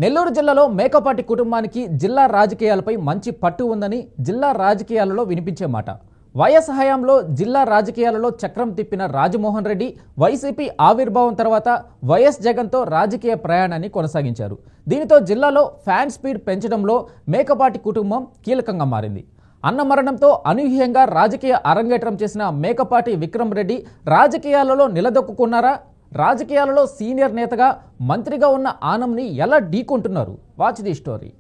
నెల్లూరు జిల్లాలో మేకపాటి కుటుంబానికి జిల్లా రాజకీయాలపై మంచి పట్టు ఉందని జిల్లా రాజకీయాలలో వినిపించే మాట. వైఎస్ హయాంలో జిల్లా రాజకీయాలలో చక్రం తిప్పిన రాజమోహన్ రెడ్డి వైసీపీ ఆవిర్భావం తర్వాత వైఎస్ జగన్తో రాజకీయ ప్రయాణాన్ని కొనసాగించారు. దీనితో జిల్లాలో ఫ్యాన్ స్పీడ్ పెంచడంలో మేకపాటి కుటుంబం కీలకంగా మారింది. అన్న మరణంతో అనూహ్యంగా రాజకీయ అరంగేట్రం చేసిన మేకపాటి విక్రమ్ రెడ్డి రాజకీయాలలో నిలదొక్కున్నారా? రాజకీయాలలో సీనియర్ నేతగా మంత్రిగా ఉన్న ఆనంని ఎలా ఢీకొంటున్నారు? Watch the story.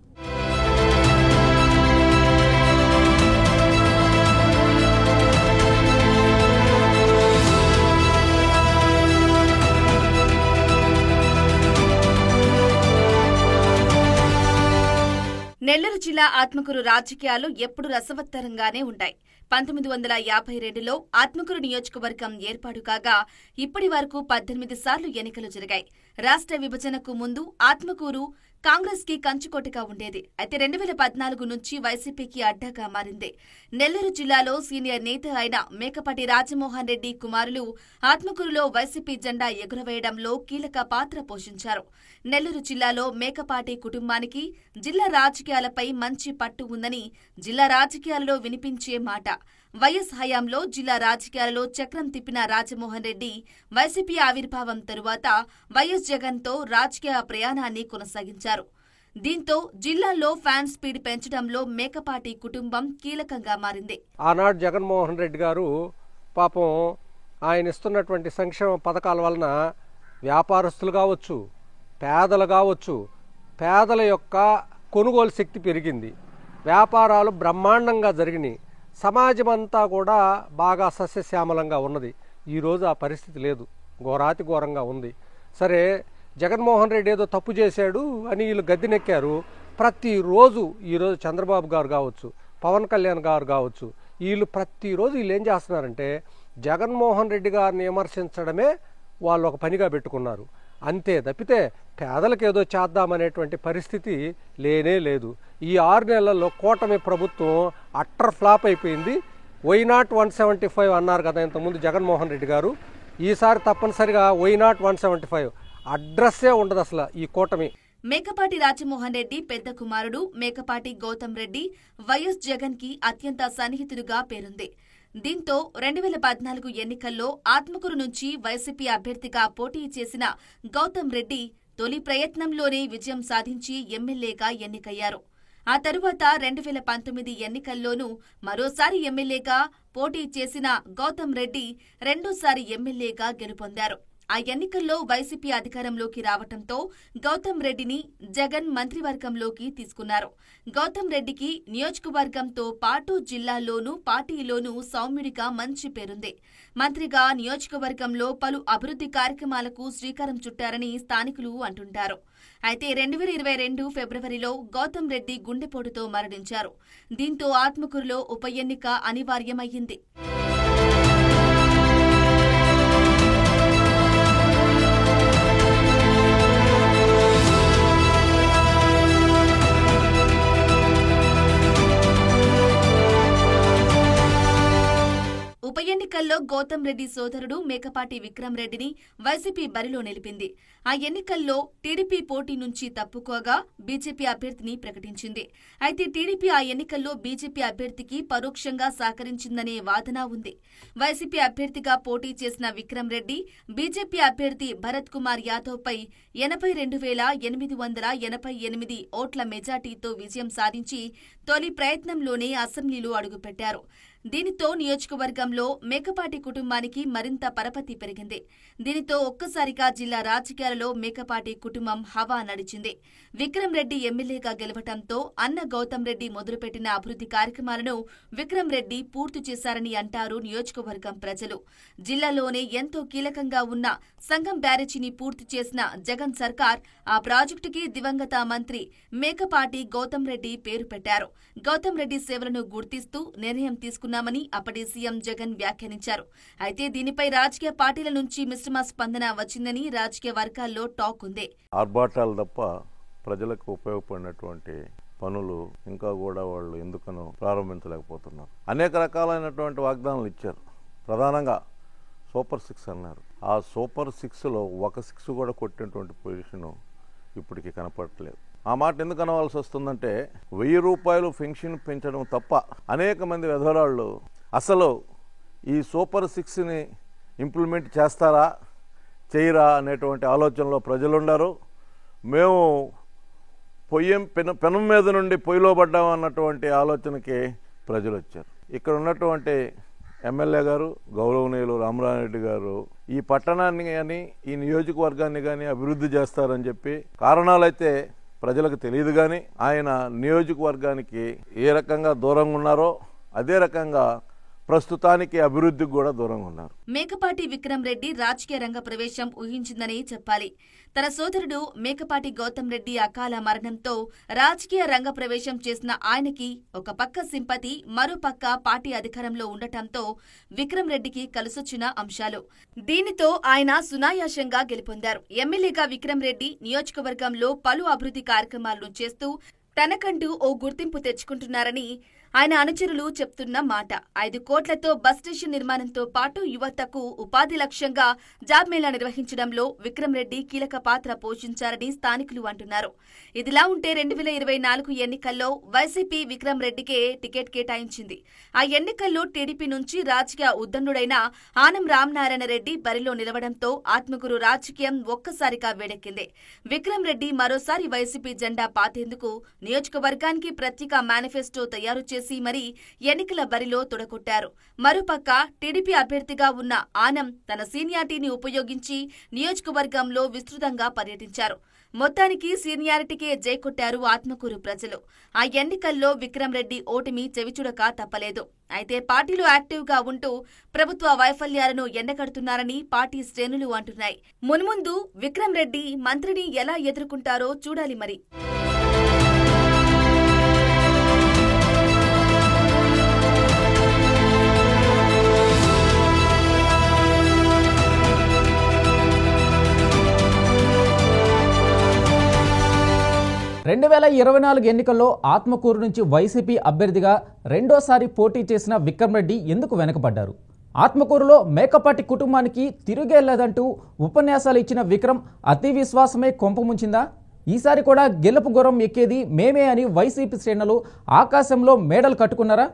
నెల్లూరు జిల్లా ఆత్మకూరు రాజకీయాలు ఎప్పుడు రసవత్తరంగానే ఉంటాయి. 1952లో ఆత్మకూరు నియోజకవర్గం ఏర్పాటు కాగా ఇప్పటి వరకు 18 సార్లు ఎన్నికలు జరిగాయి. రాష్ట్ర విభజనకు ముందు ఆత్మకూరు కాంగ్రెస్ కి కంచుకోటగా ఉండేది. అయితే 2014 నుంచి వైసీపీకి అడ్డాగా మారింది. నెల్లూరు జిల్లాలో సీనియర్ నేత అయిన మేకపాటి రాజమోహన్ రెడ్డి కుమారులు ఆత్మకూరులో వైసీపీ జెండా ఎగురవేయడంలో కీలక పాత్ర పోషించారు. నెల్లూరు జిల్లాలో మేకపాటి కుటుంబానికి జిల్లా రాజకీయాలపై మంచి పట్టు ఉందని జిల్లా రాజకీయాలలో వినిపించే మాట. వైఎస్ హయాంలో జిల్లా రాజకీయాలలో చక్రం తిప్పిన రాజమోహన్ రెడ్డి వైసీపీ ఆవిర్భావం తరువాత వైఎస్ జగన్తో రాజకీయ ప్రయాణాన్ని కొనసాగించారు. దీంతో జిల్లాలో ఫ్యాన్ స్పీడ్ పెంచడంలో మేకపాటి కుటుంబం కీలకంగా మారింది. ఆనాడు జగన్మోహన్ రెడ్డి గారు పాపం ఆయన ఇస్తున్నటువంటి సంక్షేమ పథకాల వలన వ్యాపారస్తులు కావచ్చు, పేదలు కావచ్చు, పేదల యొక్క కొనుగోలు శక్తి పెరిగింది. వ్యాపారాలు బ్రహ్మాండంగా జరిగినాయి. సమాజం అంతా కూడా బాగా సస్యశ్యామలంగా ఉన్నది. ఈరోజు ఆ పరిస్థితి లేదు, ఘోరాతి ఘోరంగా ఉంది. సరే, జగన్మోహన్ రెడ్డి ఏదో తప్పు చేశాడు అని వీళ్ళు గద్దెనెక్కారు. ప్రతిరోజు ఈరోజు చంద్రబాబు గారు కావచ్చు, పవన్ కళ్యాణ్ గారు కావచ్చు, ప్రతిరోజు వీళ్ళు ఏం చేస్తున్నారంటే జగన్మోహన్ రెడ్డి గారిని విమర్శించడమే వాళ్ళు ఒక పనిగా పెట్టుకున్నారు. అంతే తప్పితే పేదలకు ఏదో చేద్దామనేటువంటి పరిస్థితి లేనే లేదు. ఈ 6 నెలల్లో కూటమి ప్రభుత్వం అట్టర్ ఫ్లాప్ అయిపోయింది. వైనాట్ 175 అన్నారు కదా ఇంతకుముందు జగన్మోహన్ రెడ్డి గారు. ఈసారి తప్పనిసరిగా వైనాట్ 175 అడ్రస్సే ఉండదు అసలు ఈ కూటమి. మేకపాటి రాజమోహన్ రెడ్డి పెద్ద కుమారుడు మేకపాటి గౌతమ్ రెడ్డి వైఎస్ జగన్ కి అత్యంత సన్నిహితుడుగా పేరుంది. దీంతో 2014 ఎన్నికల్లో ఆత్మకూరు నుంచి వైసీపీ అభ్యర్థిగా పోటీ చేసిన గౌతమ్ రెడ్డి తొలి ప్రయత్నంలోనే విజయం సాధించి ఎమ్మెల్యేగా ఎన్నికయ్యారు. ఆ తరువాత 2019 ఎన్నికల్లోనూ మరోసారి ఎమ్మెల్యేగా పోటీ చేసిన గౌతమ్ రెడ్డి రెండోసారి ఎమ్మెల్యేగా గెలుపొందారు. ఆ ఎన్నికల్లో వైసీపీ అధికారంలోకి రావడంతో గౌతమ్ రెడ్డిని జగన్ మంత్రివర్గంలోకి తీసుకున్నారు. గౌతమ్ రెడ్డికి నియోజకవర్గంతో పాటు జిల్లాలోనూ పార్టీలోనూ సౌమ్యుడిగా మంచి పేరుంది. మంత్రిగా నియోజకవర్గంలో పలు అభివృద్ధి కార్యక్రమాలకు శ్రీకారం చుట్టారని స్థానికులు అంటుంటారు. అయితే 2022 ఫిబ్రవరిలో గౌతమ్ రెడ్డి గుండెపోటుతో మరణించారు. దీంతో ఆత్మకూరులో ఉప ఎన్నిక అనివార్యమయ్యింది. ఉప ఎన్నికల్లో గౌతమ్ రెడ్డి సోదరుడు మేకపాటి విక్రమ్ రెడ్డిని వైసీపీ బరిలో నిలిపింది. ఆ ఎన్నికల్లో టీడీపీ పోటీ నుంచి తప్పుకోగా బీజేపీ అభ్యర్థిని ప్రకటించింది. అయితే టీడీపీ ఆ ఎన్నికల్లో బీజేపీ అభ్యర్థికి పరోక్షంగా సహకరించిందనే వాదన ఉంది. వైసీపీ అభ్యర్థిగా పోటీ చేసిన విక్రమ్ రెడ్డి బీజేపీ అభ్యర్థి భరత్ కుమార్ యాదవ్ పై 82,888 ఓట్ల మెజార్టీతో విజయం సాధించి తొలి ప్రయత్నంలోనే అసెంబ్లీలో అడుగుపెట్టారు. దీనితో నియోజకవర్గంలో మేకపాటి కుటుంబానికి మరింత పరపతి పెరిగింది. దీనితో ఒక్కసారిగా జిల్లా రాజకీయాలలో మేకపాటి కుటుంబం హవా నడిచింది. విక్రమ్ రెడ్డి ఎమ్మెల్యేగా గెలవడంతో అన్న గౌతమ్ రెడ్డి మొదలుపెట్టిన అభివృద్ధి కార్యక్రమాలను విక్రమ్ రెడ్డి పూర్తి చేశారని అంటారు నియోజకవర్గం ప్రజలు. జిల్లాలోనే ఎంతో కీలకంగా ఉన్న సంగం బ్యారేజీని పూర్తి చేసిన జగన్ సర్కార్ ఆ ప్రాజెక్టుకి దివంగత మంత్రి మేకపాటి గౌతమ్ రెడ్డి పేరు పెట్టారు. గౌతమ్ రెడ్డి సేవలను గుర్తిస్తూ నిర్ణయం తీసుకున్నామని అప్పటి సీఎం జగన్ వ్యాఖ్యానించారు. అయితే దీనిపై రాజకీయ పార్టీల నుంచి మిశ్రమ స్పందన వచ్చిందని రాజకీయ వర్గాల్లో టాక్ ఉంది. ఆర్భాటాలు తప్ప ప్రజలకు ఉపయోగపడినటువంటి పనులు ఇంకా కూడా వాళ్ళు ఎందుకనో ప్రారంభించలేకపోతున్నారు. అనేక రకాలైనటువంటి వాగ్దానాలు ఇచ్చారు. ప్రధానంగా సూపర్ 6 అన్నారు. ఆ సూపర్ 6లో ఒక 6 కూడా కొట్టినటువంటి పొజిషను ఇప్పటికీ కనపడట్లేదు. ఆ మాట ఎందుకు అనవలసి వస్తుందంటే 1000 రూపాయలు పెన్షన్ పెంచడం తప్ప అనేక మంది విధవరాళ్ళు అసలు ఈ సూపర్ 6ని ఇంప్లిమెంట్ చేస్తారా చేయరా అనేటువంటి ఆలోచనలో ప్రజలుండారు. మేము పెనం మీద నుండి పొయ్యిలో పడ్డామన్నటువంటి ఆలోచనకి ప్రజలు వచ్చారు. ఇక్కడ ఉన్నటువంటి ఎమ్మెల్యే గారు గౌరవనీయులు రామరారెడ్డి గారు ఈ పట్టణాన్ని కానీ ఈ నియోజకవర్గాన్ని కానీ అభివృద్ధి చేస్తారని చెప్పి కారణాలైతే ప్రజలకు తెలియదు, కానీ ఆయన నియోజకవర్గానికి ఏ రకంగా దూరంగా ఉన్నారో అదే రకంగా ప్రస్తుతానికి అభివృద్ధికి కూడా దూరంగా ఉన్నారు. మేకపాటి విక్రమ్ రెడ్డి రాజకీయ రంగ ప్రవేశం ఊహించిందని చెప్పాలి. తన సోదరుడు మేకపాటి గౌతమ్ రెడ్డి అకాల మరణంతో రాజకీయ రంగ ప్రవేశం చేసిన ఆయనకి ఒక పక్క సింపతి, మరో పక్క పార్టీ అధికారంలో ఉండటంతో విక్రమ్ రెడ్డికి కలిసొచ్చిన అంశాలు. దీనితో ఆయన సునాయాసంగా గెలుపొందారు. ఎమ్మెల్యేగా విక్రమ్ రెడ్డి నియోజకవర్గంలో పలు అభివృద్ధి కార్యక్రమాలను చేస్తూ తనకంటూ ఓ గుర్తింపు తెచ్చుకుంటున్నారని ఆయన అనుచరులు చెప్తున్న మాట. 5 కోట్లతో బస్ స్టేషన్ నిర్మాణంతో పాటు యువతకు ఉపాధి లక్ష్యంగా జాబ్ మేళా నిర్వహించడంలో విక్రమ్ రెడ్డి కీలక పాత్ర పోషించారని స్థానికులు అంటున్నారు. ఇదిలా ఉంటే 2024 ఎన్నికల్లో వైసీపీ విక్రమ్ రెడ్డికే టికెట్ కేటాయించింది. ఆ ఎన్నికల్లో టీడీపీ నుంచి రాజకీయ ఉద్దండుడైన ఆనం రామనారాయణ రెడ్డి బరిలో నిలవడంతో ఆత్మకూరు రాజకీయం ఒక్కసారిగా వేడెక్కింది. విక్రమ్ రెడ్డి మరోసారి వైసీపీ జెండా పాతేందుకు నియోజకవర్గానికి ప్రత్యేక మేనిఫెస్టో తయారు చేసి మరీ ఎన్నికల బరిలో తొడగొట్టారు. మరోపక్క టీడీపీ అభ్యర్థిగా ఉన్న ఆనం తన సీనియారిటీని ఉపయోగించి నియోజకవర్గంలో విస్తృతంగా పర్యటించారు. మొత్తానికి సీనియారిటీకే జై కొట్టారు ఆత్మకూరు ప్రజలు. ఆ ఎన్నికల్లో విక్రమ్ రెడ్డి ఓటమి చెవిచుడక తప్పలేదు. అయితే పార్టీలో యాక్టివ్గా ఉంటూ ప్రభుత్వ వైఫల్యాలను ఎండగడుతున్నారని పార్టీ శ్రేణులు అంటున్నాయి. మున్ముందు విక్రమ్ రెడ్డి మంత్రిని ఎలా ఎదుర్కొంటారో చూడాలి మరి. రెండు 2024 ఎన్నికల్లో ఆత్మకూరు నుంచి వైసీపీ అభ్యర్థిగా రెండోసారి పోటీ చేసిన విక్రమ్ రెడ్డి ఎందుకు వెనకబడ్డారు? ఆత్మకూరులో మేకపాటి కుటుంబానికి తిరిగేలేదంటూ ఉపన్యాసాలు ఇచ్చిన విక్రమ్ అతి విశ్వాసమే కొంపముంచిందా? ఈసారి కూడా గెలుపు గుర్రం ఎక్కేది మేమే అని వైసీపీ శ్రేణులు ఆకాశంలో మేడలు కట్టుకున్నారా?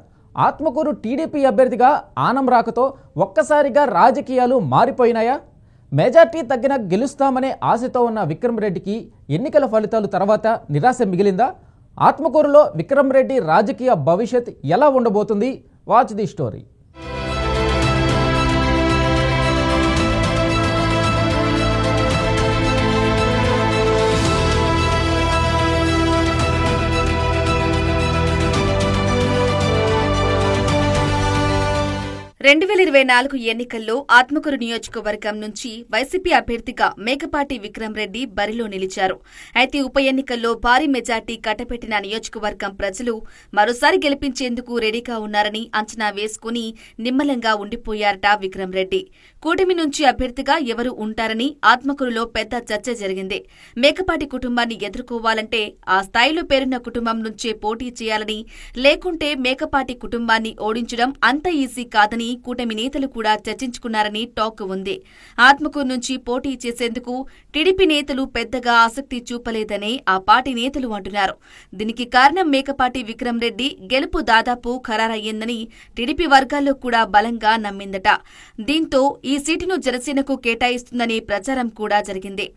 ఆత్మకూరు టీడీపీ అభ్యర్థిగా ఆనం రాకతో ఒక్కసారిగా రాజకీయాలు మారిపోయినాయా? మెజార్టీ తగ్గిన గెలుస్తామనే ఆశతో ఉన్న విక్రమ్ రెడ్డికి ఎన్నికల ఫలితాలు తర్వాత నిరాశ మిగిలిందా? ఆత్మకూరులో విక్రమ్ రెడ్డి రాజకీయ భవిష్యత్ ఎలా ఉండబోతుంది? Watch the story. రెండు 2024 ఎన్నికల్లో ఆత్మకూరు నియోజకవర్గం నుంచి వైసీపీ అభ్యర్థిగా మేకపాటి విక్రమ్ రెడ్డి బరిలో నిలిచారు. అయితే ఉప ఎన్నికల్లో భారీ మెజార్టీ కట్టపెట్టిన నియోజకవర్గం ప్రజలు మరోసారి గెలిపించేందుకు రెడీగా ఉన్నారని అంచనా వేసుకుని నిమ్మలంగా ఉండిపోయారట విక్రమ్ రెడ్డి. కూటమి నుంచి అభ్యర్థిగా ఎవరు ఉంటారని ఆత్మకూరులో పెద్ద చర్చ జరిగింది. మేకపాటి కుటుంబాన్ని ఎదుర్కోవాలంటే ఆ స్థాయిలో పేరున్న కుటుంబం నుంచే పోటీ చేయాలని, లేకుంటే మేకపాటి కుటుంబాన్ని ఓడించడం అంత ఈజీ కాదని కూటమి నేతలు కూడా చర్చించుకున్నారని టాక్ ఉంది. ఆత్మకూరు నుంచి పోటీ చేసేందుకు టీడీపీ నేతలు పెద్దగా ఆసక్తి చూపలేదని ఆ పార్టీ నేతలు అంటున్నారు. దీనికి కారణం మేకపాటి విక్రమ్ రెడ్డి గెలుపు దాదాపు ఖరారయ్యిందని టీడీపీ వర్గాల్లో కూడా బలంగా నమ్మిందట. దీంతో ఈ సీటును జనసేనకు కేటాయిస్తుందనే ప్రచారం కూడా జరిగింది.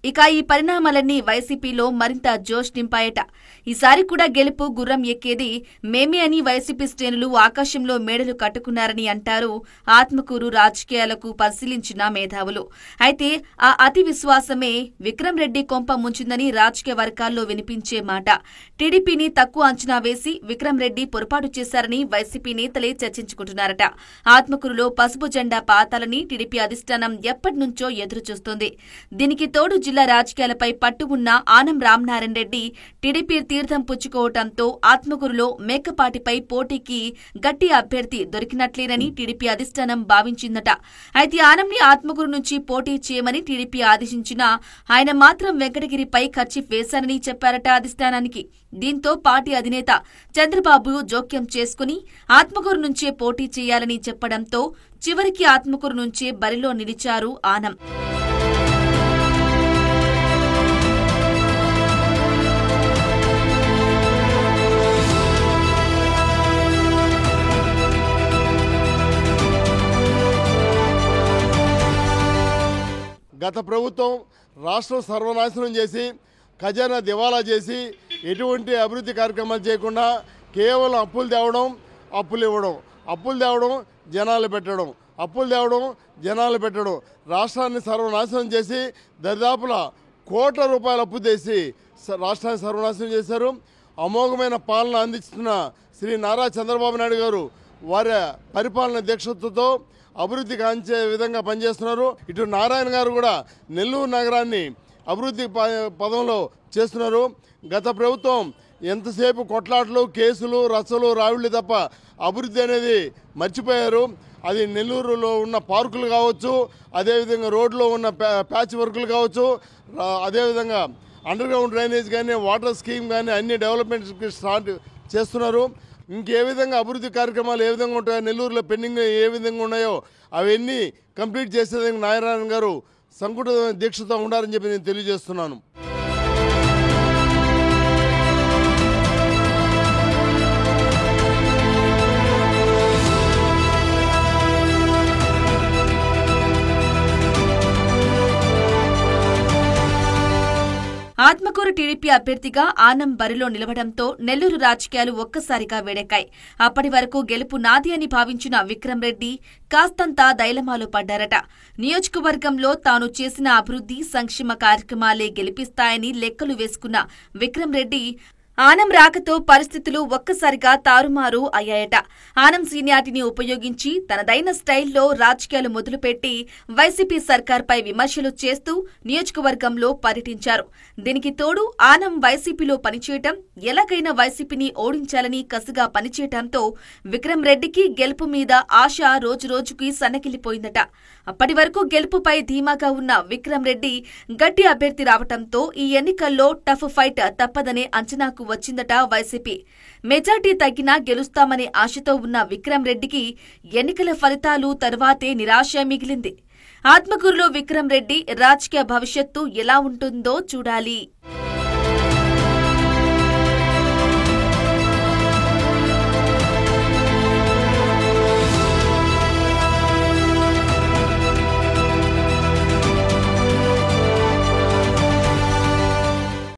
ఇక ఈ పరిణామాలన్నీ వైసీపీలో మరింత జోష్ నింపాయట. ఈసారి కూడా గెలుపు గుర్రం ఎక్కేది మేమే అని వైసీపీ శ్రేణులు ఆకాశంలో మేడలు కట్టుకున్నారని అంటారు ఆత్మకూరు రాజకీయాలకు పరిశీలించిన మేధావులు. అయితే ఆ అతి విశ్వాసమే విక్రమ్ రెడ్డి కొంప ముంచిందని రాజకీయ వర్గాల్లో వినిపించే మాట. టీడీపీని తక్కువ అంచనా వేసి విక్రమ్ రెడ్డి పొరపాటు చేశారని వైసీపీ నేతలే చర్చించుకుంటున్నారట. ఆత్మకూరులో పసుపు జెండా పాతాలని టీడీపీ అధిష్టానం ఎప్పటినుంచో ఎదురుచూస్తోంది. దీనికి తోడు జిల్లా రాజకీయాలపై పట్టు ఉన్న ఆనం రామనారాయణ రెడ్డి టీడీపీ తీర్థం పుచ్చుకోవడంతో ఆత్మకూరులో మేకపాటిపై పోటీకి గట్టి అభ్యర్థి దొరికినట్లేనని టీడీపీ అధిష్టానం భావించిందట. అయితే ఆనంని ఆత్మకూరు నుంచి పోటీ చేయమని టీడీపీ ఆదేశించినా ఆయన మాత్రం వెంకటగిరిపై కర్చీఫ్ వేశానని చెప్పారట అధిష్టానానికి. దీంతో పార్టీ అధినేత చంద్రబాబు జోక్యం చేసుకుని ఆత్మకూరు నుంచే పోటీ చేయాలని చెప్పడంతో చివరికి ఆత్మకూరు నుంచే బరిలో నిలిచారు ఆనం. గత ప్రభుత్వం రాష్ట్రం సర్వనాశనం చేసి ఖజానా దివాలా చేసి ఎటువంటి అభివృద్ధి కార్యక్రమాలు చేయకుండా కేవలం అప్పులు తేవడం, అప్పులు ఇవ్వడం, అప్పులు తేవడం, జనాలు పెట్టడం, అప్పులు తేవడం, జనాలు పెట్టడం, రాష్ట్రాన్ని సర్వనాశనం చేసి దరిదాపుల కోట్ల రూపాయల అప్పు చేసి రాష్ట్రాన్ని సర్వనాశనం చేశారు. అమోఘమైన పాలన అందిస్తున్న శ్రీ నారా చంద్రబాబు నాయుడు గారు వారి పరిపాలన దీక్షతో అభివృద్ధి కాంచే విధంగా పనిచేస్తున్నారు. ఇటు నారాయణ గారు కూడా నెల్లూరు నగరాన్ని అభివృద్ధి పదంలో చేస్తున్నారు. గత ప్రభుత్వం ఎంతసేపు కొట్లాట్లు, కేసులు, రచ్చలు, రావిళ్ళు తప్ప అభివృద్ధి అనేది మర్చిపోయారు. అది నెల్లూరులో ఉన్న పార్కులు కావచ్చు, అదేవిధంగా రోడ్లో ఉన్న ప్యాచ్ వర్కులు కావచ్చు, అదేవిధంగా అండర్ గ్రౌండ్ డ్రైనేజ్ కానీ, వాటర్ స్కీమ్ కానీ అన్ని డెవలప్మెంట్స్కి స్టార్ట్ చేస్తున్నారు. ఇంకే విధంగా అభివృద్ధి కార్యక్రమాలు ఏ విధంగా ఉంటాయో, నెల్లూరులో పెండింగ్ ఏ విధంగా ఉన్నాయో అవన్నీ కంప్లీట్ చేసేందుకు నారాయణ గారు సంకుట దీక్షతో ఉండాలని చెప్పి నేను తెలియజేస్తున్నాను. ఆత్మకూరు టీడీపీ అభ్యర్థిగా ఆనం బరిలో నిలవడంతో నెల్లూరు రాజకీయాలు ఒక్కసారిగా వేడెక్కాయి. అప్పటి వరకు గెలుపు నాది అని భావించిన విక్రమ్ రెడ్డి కాస్తంత దైలమాలో పడ్డారట. నియోజకవర్గంలో తాను చేసిన అభివృద్ధి, సంక్షేమ కార్యక్రమాలే గెలిపిస్తాయని లెక్కలు వేసుకున్న విక్రమ్ రెడ్డి ఆనం రాకతో పరిస్థితులు ఒక్కసారిగా తారుమారు అయ్యాయట. ఆనం సీనియారిటీని ఉపయోగించి తనదైన స్టైల్లో రాజకీయాలు మొదలుపెట్టి వైసీపీ సర్కార్పై విమర్శలు చేస్తూ నియోజకవర్గంలో పర్యటించారు. దీనికి తోడు ఆనం వైసీపీలో పనిచేయటం, ఎలాగైనా వైసీపీని ఓడించాలని కసిగా పనిచేయటంతో విక్రమ్ రెడ్డికి గెలుపు మీద ఆశ రోజురోజుకి సన్నగిల్లిపోయిందట. అప్పటి వరకు గెలుపుపై ధీమాగా ఉన్న విక్రమ్ రెడ్డి గట్టి అభ్యర్థి రావటంతో ఈ ఎన్నికల్లో టఫ్ ఫైట్ తప్పదనే అంచనాకు వచ్చిందట వైసీపీ. మెజార్టీ తగ్గినా గెలుస్తామనే ఆశతో ఉన్న విక్రమ్ రెడ్డికి ఎన్నికల ఫలితాలు తరువాతే నిరాశ మిగిలింది. ఆత్మకూరులో విక్రమ్ రెడ్డి రాజకీయ భవిష్యత్తు ఎలా ఉంటుందో చూడాలి.